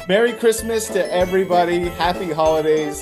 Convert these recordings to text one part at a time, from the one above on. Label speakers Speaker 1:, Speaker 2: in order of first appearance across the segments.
Speaker 1: Merry Christmas to everybody. Happy holidays.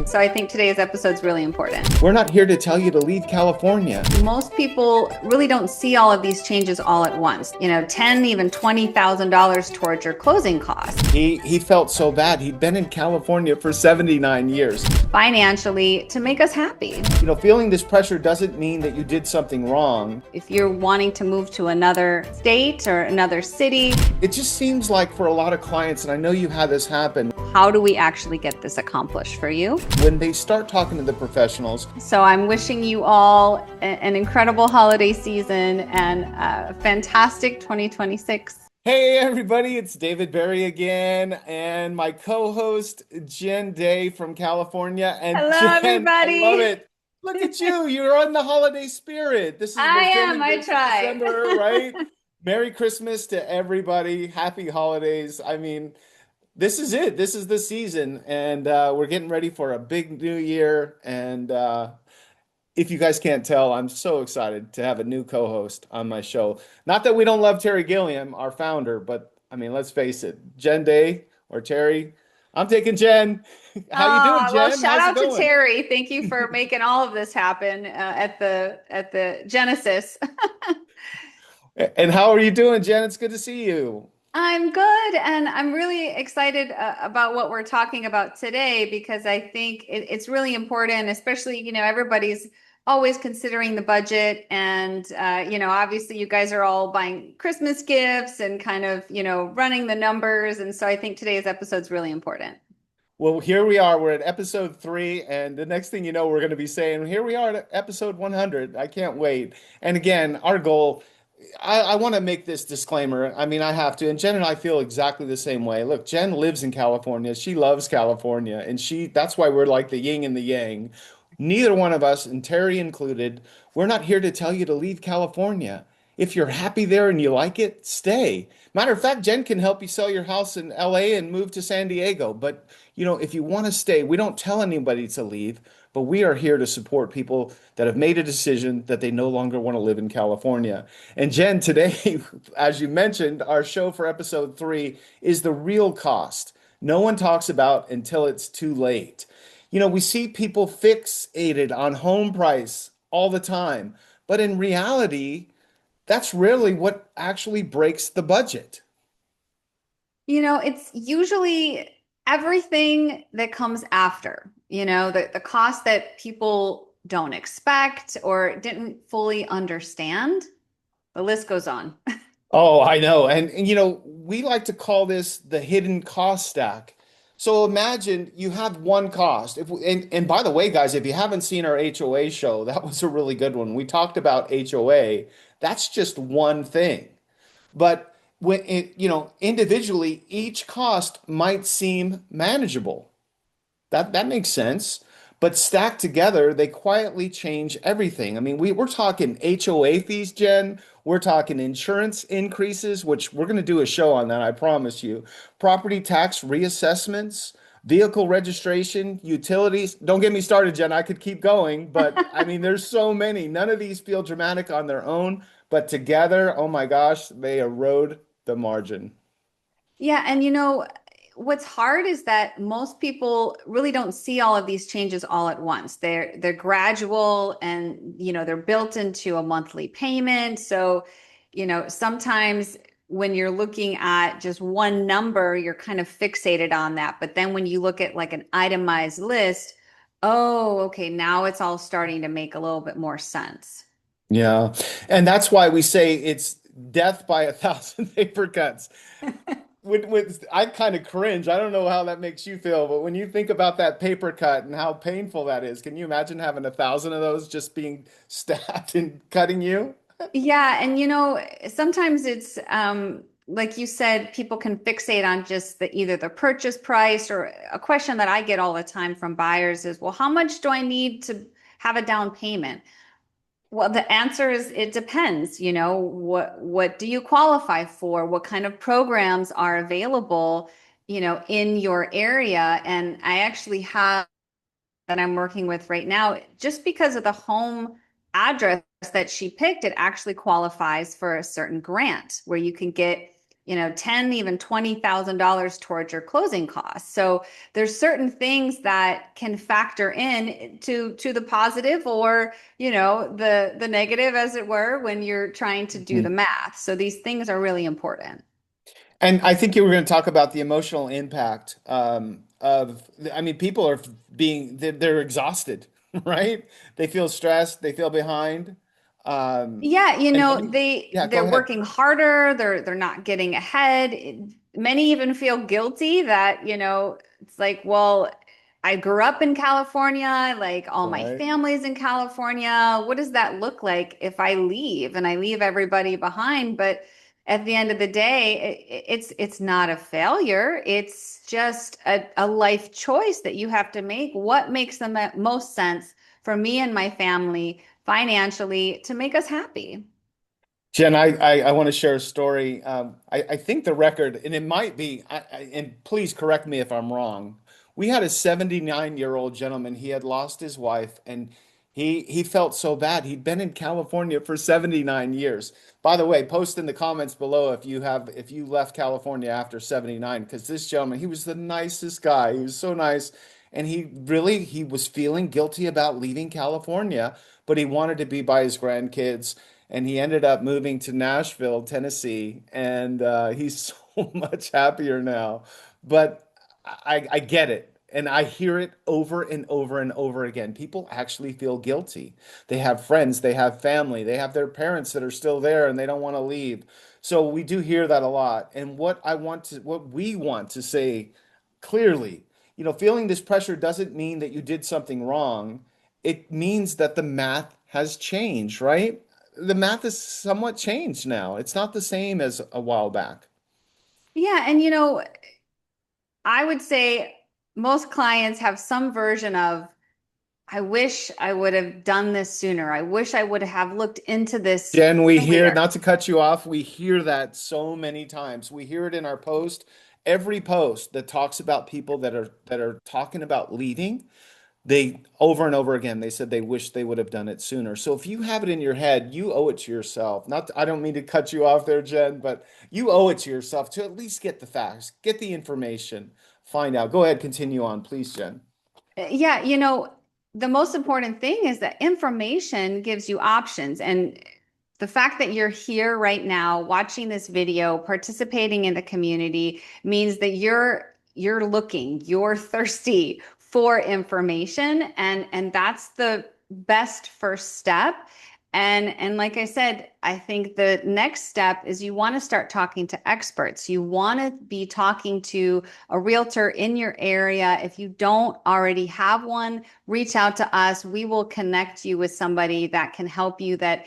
Speaker 2: So I think today's episode is really important.
Speaker 1: We're not here to tell you to leave California.
Speaker 2: Most people really don't see all of these changes all at once. $10, even $20,000 towards your closing costs.
Speaker 1: He felt so bad. He'd been in California for 79 years.
Speaker 2: Financially, to make us happy.
Speaker 1: Feeling this pressure doesn't mean that you did something wrong.
Speaker 2: If you're wanting to move to another state or another city,
Speaker 1: it just seems like for a lot of clients, and I know you had this happen,
Speaker 2: how do we actually get this accomplished for you?
Speaker 1: When they start talking to the professionals.
Speaker 2: So I'm wishing you all an incredible holiday season and a fantastic 2026.
Speaker 1: Hey everybody, it's David Berry again, and my co-host Jen Day from California. And
Speaker 2: hello,
Speaker 1: Jen,
Speaker 2: everybody.
Speaker 1: I love it. Look at you. You're on the holiday spirit. This is
Speaker 2: I try.
Speaker 1: December, right? Merry Christmas to everybody. Happy holidays. This is it. This is the season, and we're getting ready for a big new year. And if you guys can't tell, I'm so excited to have a new co-host on my show. Not that we don't love Terry Gilliam, our founder, but let's face it, Jen Day or Terry. I'm taking Jen. How you doing, Jen?
Speaker 2: Well, shout out to Terry. Thank you for making all of this happen at the Genesis.
Speaker 1: And how are you doing, Jen? It's good to see you.
Speaker 2: I'm good, and I'm really excited about what we're talking about today because I think it's really important, especially, everybody's always considering the budget and, obviously you guys are all buying Christmas gifts and kind of, running the numbers. And so I think today's episode is really important.
Speaker 1: Well, here we are. We're at episode 3, and the next thing you know, we're going to be saying, here we are at episode 100. I can't wait. And again, our goal, I want to make this disclaimer. I have to. And Jen and I feel exactly the same way. Look, Jen lives in California. She loves California. And that's why we're like the yin and the yang. Neither one of us, and Terry included, we're not here to tell you to leave California. If you're happy there and you like it, stay. Matter of fact, Jen can help you sell your house in LA and move to San Diego. But, if you want to stay, we don't tell anybody to leave. But we are here to support people that have made a decision that they no longer want to live in California. And Jen, today, as you mentioned, our show for episode 3 is the real cost. No one talks about until it's too late. We see people fixated on home price all the time. But in reality, that's rarely what actually breaks the budget.
Speaker 2: It's usually everything that comes after. The cost that people don't expect or didn't fully understand. The list goes on.
Speaker 1: Oh, I know. And we like to call this the hidden cost stack. So imagine you have one cost. And by the way, guys, if you haven't seen our HOA show, that was a really good one. We talked about HOA. That's just one thing. But individually, each cost might seem manageable. That makes sense. But stacked together, they quietly change everything. We're talking HOA fees, Jen. We're talking insurance increases, which we're going to do a show on that, I promise you. Property tax reassessments, vehicle registration, utilities. Don't get me started, Jen. I could keep going, but there's so many. None of these feel dramatic on their own, but together, oh my gosh, they erode the margin.
Speaker 2: Yeah, and what's hard is that most people really don't see all of these changes all at once. They're gradual and they're built into a monthly payment. So, sometimes when you're looking at just one number, you're kind of fixated on that. But then when you look at like an itemized list, oh, okay, now it's all starting to make a little bit more sense.
Speaker 1: Yeah. And that's why we say it's death by 1,000 paper cuts. I kind of cringe. I don't know how that makes you feel, but when you think about that paper cut and how painful that is, can you imagine having 1,000 of those just being stabbed and cutting you?
Speaker 2: Yeah, and sometimes it's like you said, people can fixate on just either the purchase price, or a question that I get all the time from buyers is, well, how much do I need to have a down payment? Well, the answer is it depends. What do you qualify for? What kind of programs are available, in your area? And I actually have that I'm working with right now, just because of the home address that she picked, it actually qualifies for a certain grant where you can get 10, even $20,000 towards your closing costs. So there's certain things that can factor in to the positive or, the negative, as it were, when you're trying to do the
Speaker 1: Mhm.
Speaker 2: math. So these things are really important.
Speaker 1: And I think you were going to talk about the emotional impact I mean, people are they're exhausted, right? They feel stressed, they feel behind.
Speaker 2: Yeah,
Speaker 1: And many, yeah, go
Speaker 2: they're
Speaker 1: ahead.
Speaker 2: working harder, they're not getting ahead. Many even feel guilty that, it's like, well, I grew up in California, like all my
Speaker 1: Right.
Speaker 2: family's in California. What does that look like if I leave and I leave everybody behind? But at the end of the day, it's not a failure. It's just a life choice that you have to make. What makes the most sense for me and my family financially to make us happy?
Speaker 1: Jen, I want to share a story. I think the record, and it might be, and please correct me if I'm wrong. We had a 79-year-old gentleman. He had lost his wife, and he felt so bad. He'd been in California for 79 years. By the way, post in the comments below if you left California after 79, because this gentleman, he was the nicest guy. He was so nice, and he was feeling guilty about leaving California, but he wanted to be by his grandkids and he ended up moving to Nashville, Tennessee, and he's so much happier now. But I get it, and I hear it over and over and over again. People actually feel guilty. They have friends, they have family, they have their parents that are still there, and they don't want to leave. So we do hear that a lot. And what we want to say clearly, feeling this pressure doesn't mean that you did something wrong. It means that the math has changed, right? The math is somewhat changed now. It's not the same as a while back.
Speaker 2: Yeah, and I would say most clients have some version of, I wish I would have done this sooner. I wish I would have looked into this
Speaker 1: Jen, we hear,
Speaker 2: earlier.
Speaker 1: not to cut you off, we hear that so many times. We hear it in our post. Every post that talks about people that are talking about leaving, they over and over again, they said they wish they would have done it sooner. So if you have it in your head, you owe it to yourself. Not, I don't mean to cut you off there, Jen, but you owe it to yourself to at least get the facts, get the information, find out. Go ahead, continue on, please, Jen.
Speaker 2: Yeah, the most important thing is that information gives you options. And the fact that you're here right now watching this video, participating in the community means that you're looking, you're thirsty for information and that's the best first step. And like I said, I think the next step is you want to start talking to experts. You want to be talking to a realtor in your area. If you don't already have one, reach out to us. We will connect you with somebody that can help you that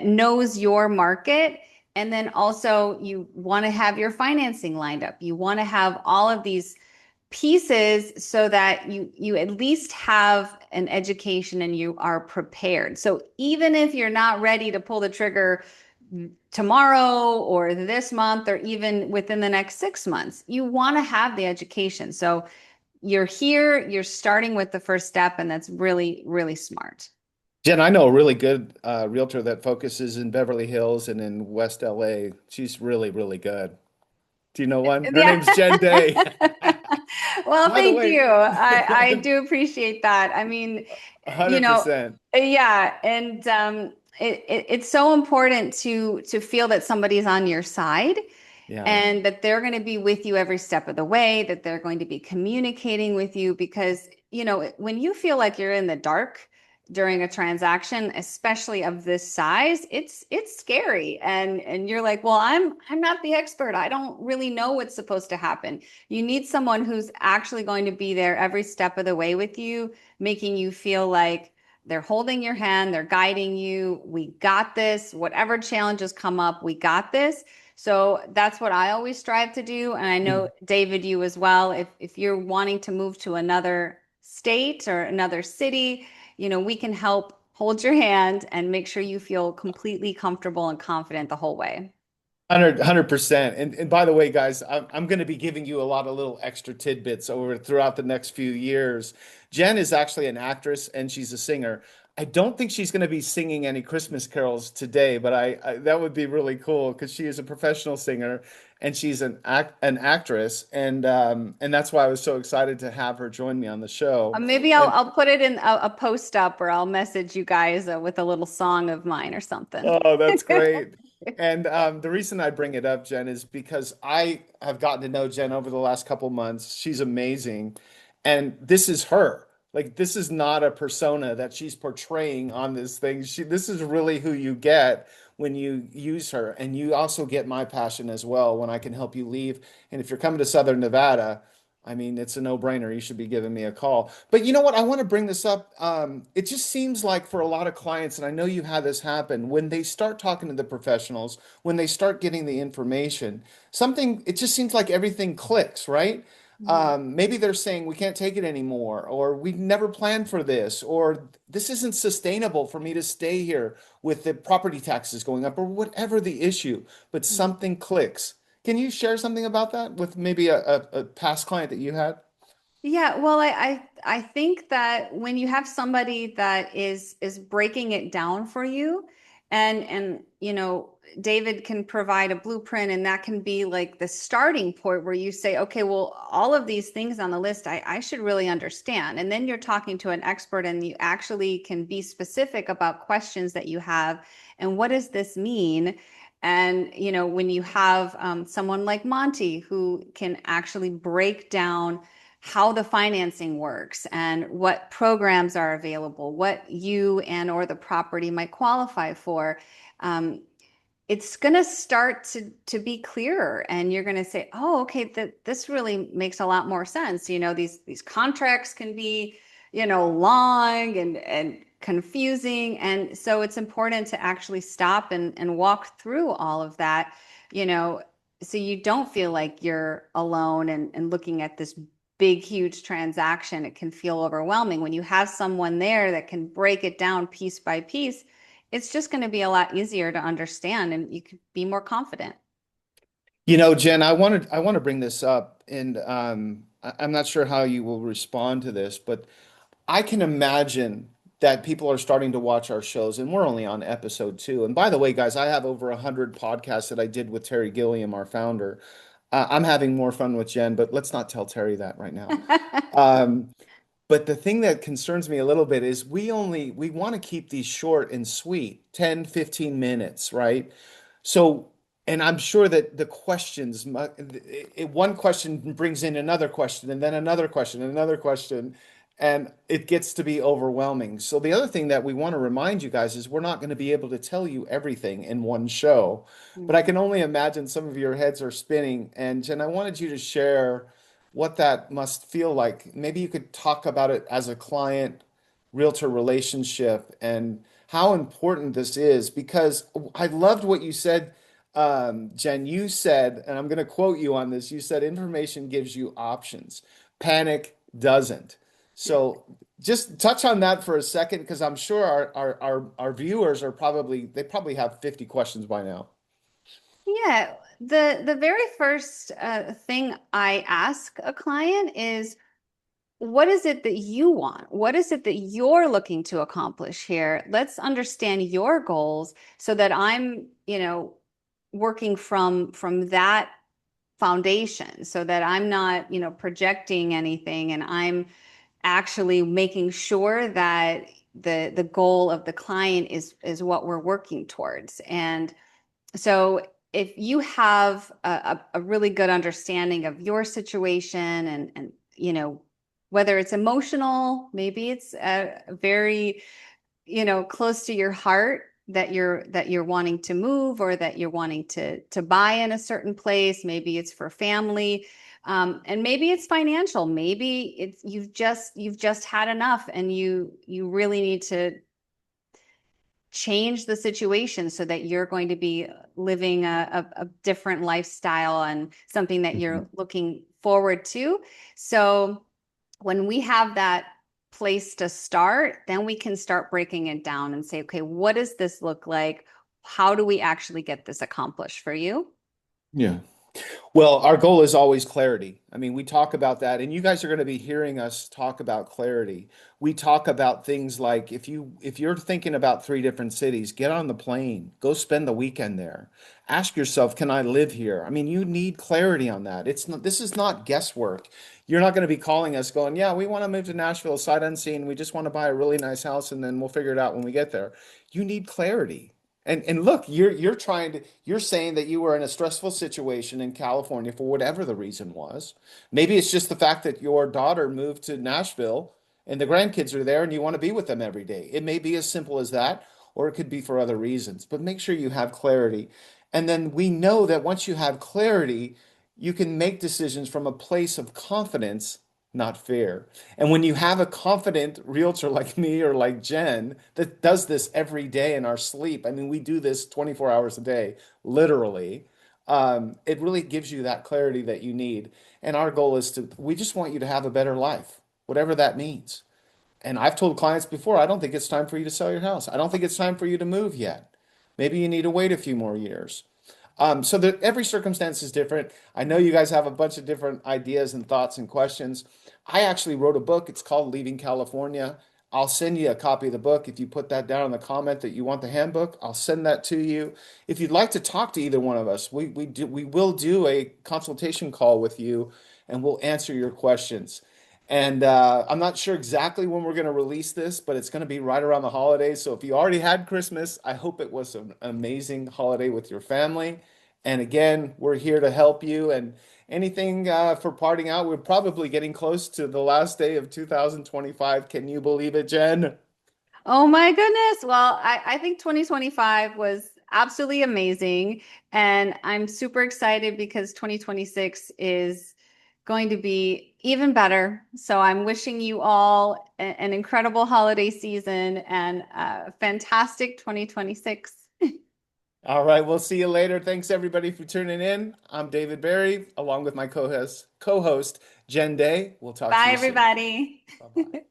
Speaker 2: knows your market. And then also you want to have your financing lined up. You want to have all of these pieces so that you at least have an education and you are prepared. So even if you're not ready to pull the trigger tomorrow or this month or even within the next 6 months, you want to have the education. So you're here, you're starting with the first step, and that's really, really smart.
Speaker 1: Jen, I know a really good realtor that focuses in Beverly Hills and in West LA. She's really, really good. Do you know one? Her
Speaker 2: Yeah.
Speaker 1: name's Jen Day.
Speaker 2: Well,
Speaker 1: By the
Speaker 2: thank
Speaker 1: way,
Speaker 2: you. I do appreciate that. I mean, you know,
Speaker 1: 100%.
Speaker 2: yeah, and it's so important to feel that somebody's on your side
Speaker 1: Yeah.
Speaker 2: and that they're going to be with you every step of the way, that they're going to be communicating with you because, when you feel like you're in the dark during a transaction, especially of this size, it's scary. And you're like, well, I'm not the expert. I don't really know what's supposed to happen. You need someone who's actually going to be there every step of the way with you, making you feel like they're holding your hand, they're guiding you. We got this. Whatever challenges come up, we got this. So that's what I always strive to do. And I know, David, you as well. If you're wanting to move to another state or another city, we can help hold your hand and make sure you feel completely comfortable and confident the whole way.
Speaker 1: 100%. And by the way, guys, I'm going to be giving you a lot of little extra tidbits over throughout the next few years. Jen is actually an actress and she's a singer. I don't think she's going to be singing any Christmas carols today, but I that would be really cool because she is a professional singer and she's an actress, and that's why I was so excited to have her join me on the show.
Speaker 2: Maybe
Speaker 1: And
Speaker 2: I'll put it in a post up, or I'll message you guys with a little song of mine or something.
Speaker 1: oh, that's great. And the reason I bring it up, Jen, is because I have gotten to know Jen over the last couple months. She's amazing. And this is her. Like, this is not a persona that she's portraying on this thing. This is really who you get when you use her. And you also get my passion as well when I can help you leave. And if you're coming to Southern Nevada, I mean, it's a no-brainer. You should be giving me a call. But you know what? I want to bring this up. It just seems like for a lot of clients, and I know you've had this happen, when they start talking to the professionals, when they start getting the information, it just seems like everything clicks, right?
Speaker 2: Mhm.
Speaker 1: Maybe they're saying we can't take it anymore, or we never planned for this, or this isn't sustainable for me to stay here with the property taxes going up, or whatever the issue, but something clicks. Can you share something about that with maybe a past client that you had?
Speaker 2: Yeah, well, I think that when you have somebody that is breaking it down for you, and David can provide a blueprint, and that can be like the starting point where you say, okay, well, all of these things on the list, I should really understand. And then you're talking to an expert, and you actually can be specific about questions that you have, and what does this mean? And when you have someone like Monty who can actually break down how the financing works and what programs are available, what you and or the property might qualify for. Um, it's going to start to be clearer, and you're going to say, oh, okay, this really makes a lot more sense. These contracts can be long and confusing, and so it's important to actually stop and walk through all of that, you know so you don't feel like you're alone and looking at this big huge transaction. It can feel overwhelming. When you have someone there that can break it down piece by piece, it's just going to be a lot easier to understand, and you could be more confident.
Speaker 1: Jen, I want to bring this up, and I'm not sure how you will respond to this, but I can imagine that people are starting to watch our shows, and we're only on episode 2. And by the way, guys, I have over 100 podcasts that I did with Terry Gilliam, our founder. I'm having more fun with Jen, but let's not tell Terry that right now. Um, But the thing that concerns me a little bit is we want to keep these short and sweet, 10, 15 minutes, right? So, and I'm sure that the one question brings in another question and then another question and another question, and it gets to be overwhelming. So the other thing that we want to remind you guys is we're not going to be able to tell you everything in one show, but I
Speaker 2: Mhm.
Speaker 1: can only imagine some of your heads are spinning. And Jen, I wanted you to share what that must feel like. Maybe you could talk about it as a client realtor relationship and how important this is because I loved what you said, Jen. You said, and I'm going to quote you on this, you said information gives you options, panic doesn't. So just touch on that for a second because I'm sure our viewers they probably have 50 questions by now.
Speaker 2: Yeah, the very first thing I ask a client is, what is it that you want? What is it that you're looking to accomplish here? Let's understand your goals so that I'm, working from that foundation, so that I'm not, projecting anything, and I'm actually making sure that the goal of the client is what we're working towards. And so if you have a really good understanding of your situation, and whether it's emotional, maybe it's very close to your heart, that you're wanting to move, or that you're wanting to buy in a certain place. Maybe it's for family, and maybe it's financial. Maybe it's you've just had enough, and you really need to change the situation so that you're going to be living a different lifestyle, and something that you're
Speaker 1: Mhm.
Speaker 2: looking forward to. So when we have that place to start, then we can start breaking it down and say, okay, what does this look like? How do we actually get this accomplished for you?
Speaker 1: Yeah. Well, our goal is always clarity. I mean, we talk about that, and you guys are going to be hearing us talk about clarity. We talk about things like if you're thinking about three different cities, get on the plane, go spend the weekend there. Ask yourself, can I live here? I mean, you need clarity on that. It's not, this is not guesswork. You're not going to be calling us going, yeah, we want to move to Nashville sight unseen. We just want to buy a really nice house and then we'll figure it out when we get there. You need clarity. And look, you're saying that you were in a stressful situation in California for whatever the reason was. Maybe it's just the fact that your daughter moved to Nashville and the grandkids are there and you want to be with them every day. It may be as simple as that, or it could be for other reasons. But make sure you have clarity. And then we know that once you have clarity, you can make decisions from a place of confidence, not fear. And when you have a confident realtor like me or like Jen that does this every day in our sleep, I mean, we do this 24 hours a day, literally. It really gives you that clarity that you need. And our goal is we just want you to have a better life, whatever that means. And I've told clients before, I don't think it's time for you to sell your house. I don't think it's time for you to move yet. Maybe you need to wait a few more years. So that every circumstance is different. I know you guys have a bunch of different ideas and thoughts and questions. I actually wrote a book. It's called Leaving California. I'll send you a copy of the book. If you put that down in the comment that you want the handbook, I'll send that to you. If you'd like to talk to either one of us, we will do a consultation call with you and we'll answer your questions. And I'm not sure exactly when we're going to release this, but it's going to be right around the holidays. So if you already had Christmas, I hope it was an amazing holiday with your family. And again, we're here to help you. And anything for parting out, we're probably getting close to the last day of 2025. Can you believe it, Jen?
Speaker 2: Oh my goodness. Well, I think 2025 was absolutely amazing. And I'm super excited because 2026 is going to be even better. So I'm wishing you all an incredible holiday season and a fantastic 2026.
Speaker 1: All right, we'll see you later. Thanks everybody for tuning in. I'm David Barry, along with my co-host Jen Day. We'll talk to
Speaker 2: Bye,
Speaker 1: you soon.
Speaker 2: everybody.
Speaker 1: Bye-bye.